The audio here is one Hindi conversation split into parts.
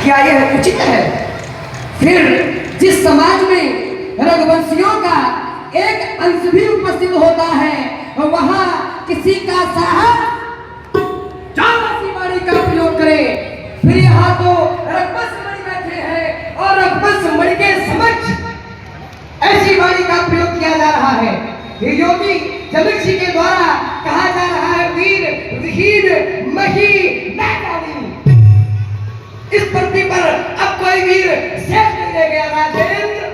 क्या यह उचित है? फिर जिस समाज में रघुवंशियों का एक अंश भी उपस्थित होता है वहां किसी का साहस ऐसी वाणी का प्रयोग करे। फिर यहाँ तो रघुवंश मणि बैठे हैं और रघुवंश मणि के समक्ष ऐसी वाणी का प्रयोग किया जा रहा है। योगी जलक्षी के द्वारा कहा जा रहा है, वीर विहीन मही मैदानी। इस पृथ्वी पर अब कोई वीर शेष नहीं रह गया राजेंद्र।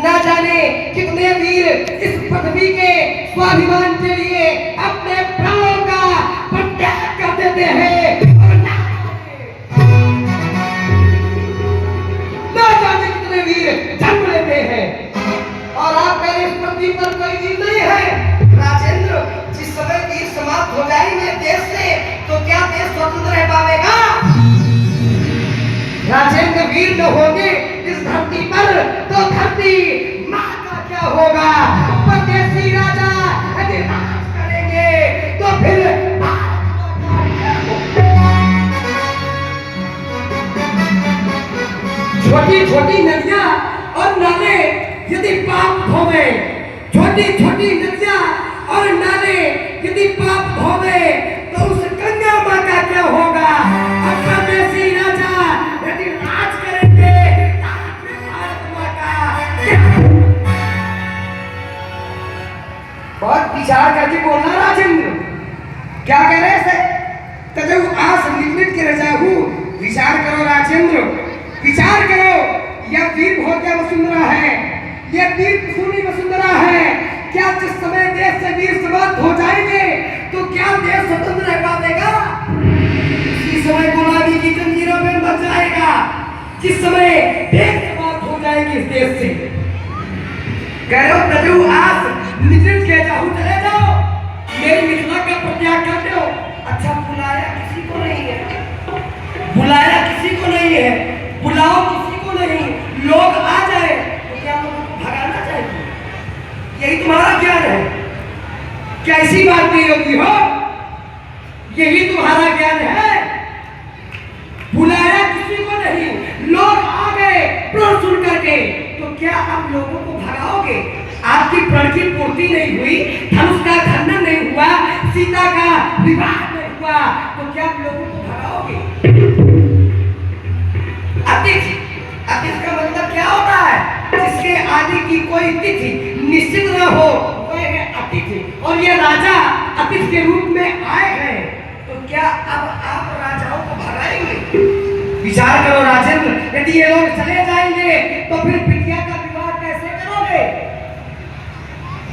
ना जाने कितने वीर इस पृथ्वी के स्वाभिमान के लिए अपने प्राणों का परित्याग कर देते हैं और ना जाने कितने वीर जन्म लेते हैं। और आप कह रहे इस पृथ्वी पर कोई वीर नहीं है। राजेंद्र, जिस समय वीर समाप्त हो जाएंगे देश से तो क्या देश स्वतंत्र रह पाएगा? राजेंद्र, वीर न होंगे इस धरती पर तो धरती मां का क्या होगा? परदेसी राजा यदि राज करेंगे तो फिर छोटी छोटी नदियां और नाले यदि पाप धोवे, छोटी छोटी नदियां और नाले यदि पाप धोवे तो उस गंगा मां का क्या होगा? परदेसी राजा यदि राज करेंगे भारत मां का बहुत विचार करके बोलना राजेंद्र। क्या कह रहे थे? तजु आस निमित के रजाहू। विचार करो राजेंद्र, विचार करो। यह वीर भोग्य वसुंधरा है, यह वीर सुनी वसुंधरा है। क्या जिस समय देश से वीर समाप्त हो जाएंगे तो क्या देश स्वतंत्र रह पाएगा? इसी समय गुलामी की जंजीरों में मर जाएगा। जिस समय देश समाप्त हो जाएगी इस देश से। कह रहे हो तजु आस निश्चित के जाहू, चले जाओ, मेरी मिथिला का परित्याग कर दो। अच्छा, बुलाया किसी को नहीं है, बुलाया किसी को नहीं है, बुलाओ किसी को नहीं, लोग आ जाए तो क्या लोगों को भगाना चाहिए? यही तुम्हारा ज्ञान है? क्या ऐसी बात नहीं होगी हो? यही तुम्हारा ज्ञान है? बुलाया किसी को नहीं, लोग आ गए प्रण सुन करके तो क्या आप लोगों को भगाओगे? आपकी प्रण की पूर्ति नहीं हुई, धनुष का खंडन नहीं हुआ, सीता का विवाह नहीं हुआ तो क्या आप लोगों को भगाओगे? अतिथि, अतिथि का मतलब क्या होता है? जिसके आदि की कोई तिथि निश्चित न हो वह है अतिथि। और ये राजा अतिथि के रूप में आए हैं तो क्या अब आप राजाओं को भगाएंगे? विचार करो राजेंद्र, यदि ये लोग चले जाएंगे तो फिर बिटिया का विवाह कैसे करोगे?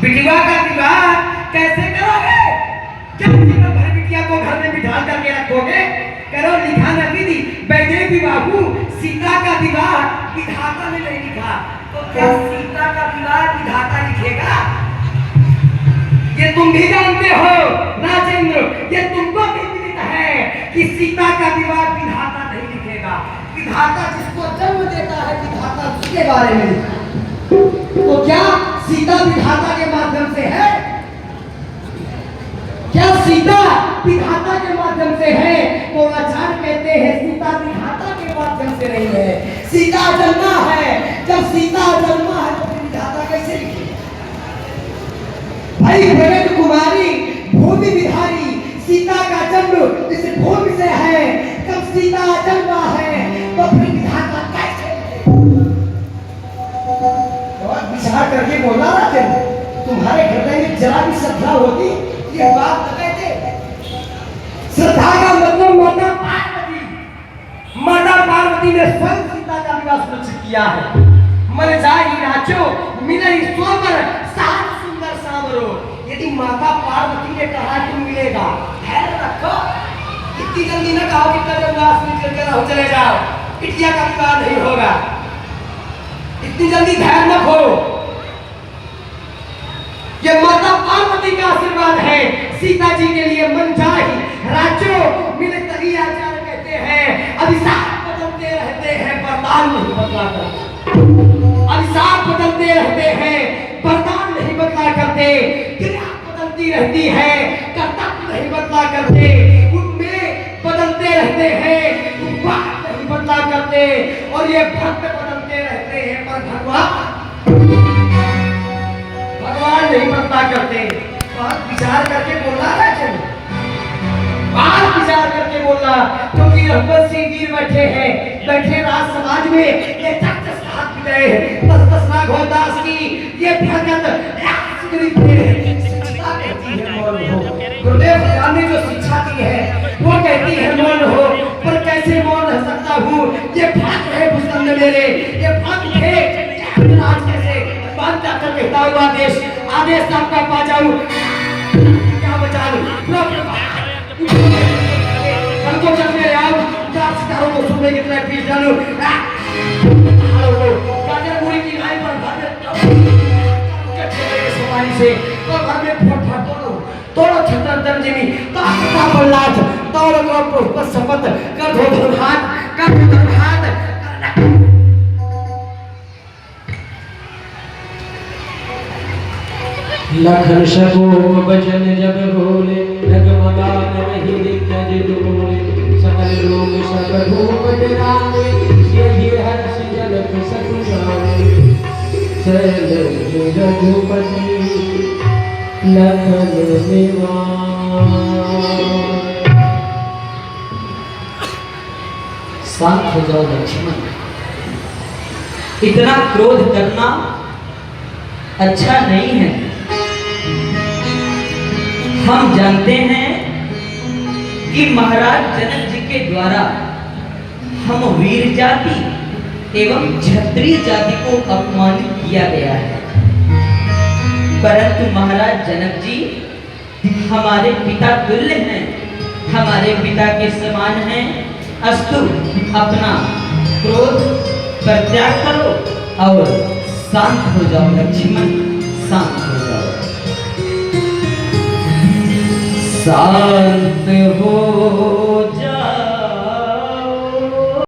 बिटिया का विवाह कैसे करोगे? क्या जीवन भर बिटिया को घर में बिठा करके रखोगे? करो, लिखा न विधि वैदेही बाबू, सीता का विवाह विधाता ने नहीं लिखा तो क्या सीता का विवाह विधाता लिखेगा? ये तुम भी जानते हो राजेंद्र, ये तुमको भी विदित है कि सीता का विवाह विधाता नहीं लिखेगा। विधाता जिसको जन्म देता है विधाता उसके बारे में। तो क्या सीता विधाता के माध्यम से है? क्या सीता विधाता के माध्यम से है? तो आचार्य कहते हैं सीता विधाता के माध्यम से नहीं है, सीता जन्मा है। जब सीता जन्मा है तो विधाता कैसे लिखे? भाई प्रगट कुमारी भूमि विधारी, सीता का जन्म इस भूमि से है। जब सीता जन्मा है तो फिर विधाता कैसे लिखे? बहुत विचार करके बोला राजन, तुम्हारे हृदय में जरा भी श्रद्धा होती ये बात न कहते। श्रद्धा का मतलब माता पार्वती, माता पार्वती ने स्वयं सीता का विवाह सुनिश्चित किया है। मन जाहि राचो मिलई सोबर सात सुंदर सामरो। यदि माता पार्वती ने कहा कि मिलेगा, धैर्य रखो। इतनी जल्दी न कहो कि कल चले जाओ, बिटिया का विवाह नहीं होगा। इतनी जल्दी धैर्य न खोलो। ये माता पार्वती का आशीर्वाद है सीता जी के लिए। मन जाहि राचो मिले तभी आचार्य कहते हैं अभिशाप बदलते रहते हैं, वरदान नहीं बदला करते। अभिशाप बदलते रहते हैं, वरदान नहीं बदला करते। क्रिया बदलती रहती है, कर्तव्य नहीं बदला करते। उनमें बदलते रहते हैं, बात नहीं नहीं बदला करते और ये भक्त बदलते रहते हैं, पर भगवान नहीं बदला करते। बहुत विचार करके बोला राजन, बहुत विचार करके बोला, क्योंकि रघुवर सिंह वीर बैठे राज समाज में ये तख्त साथ गए दस लाख घोड़दास की ये भगत शिक्षा कहती है मौन हो। गुरुदेव भगवान ने जो शिक्षा दी है वो कहती है मौन हो, पर कैसे मौन रह सकता हूँ? ये भक्त है भुजंग मेरे, ये भक्त है आज कैसे बात जाकर कहता हुआ आदेश आपका पा जाऊं, क्या बचा लूं? कल को चल मेरे आओ, चार सितारों को सुनने की तरह पीस डालूं, गाजरपुरी की लाई पर सोमारी से तो घर में फट तोड़ो छतर दर्जनी ताकता बल्लाज तोड़ो को शपथ कर दो धर्महात कर दो धर्महात। लखन शगोप बचन जब बोले, डगमगान रही दिग्गज डोले, सकल लोग सब रूप डरावे, यही हर्ष जनक सकुचावे। चल रघुपति लखन निवास। शांत हो जाओ लक्ष्मण, इतना क्रोध करना अच्छा नहीं है। हम जानते हैं कि महाराज जनक जी के द्वारा हम वीर जाति एवं क्षत्रिय जाति को अपमानित किया गया है, परंतु महाराज जनक जी हमारे पिता तुल्य हैं, हमारे पिता के समान हैं। अस्तु, अपना क्रोध परित्याग करो और शांत हो जाओ लक्ष्मण, शांत हो जाओ। शांत हो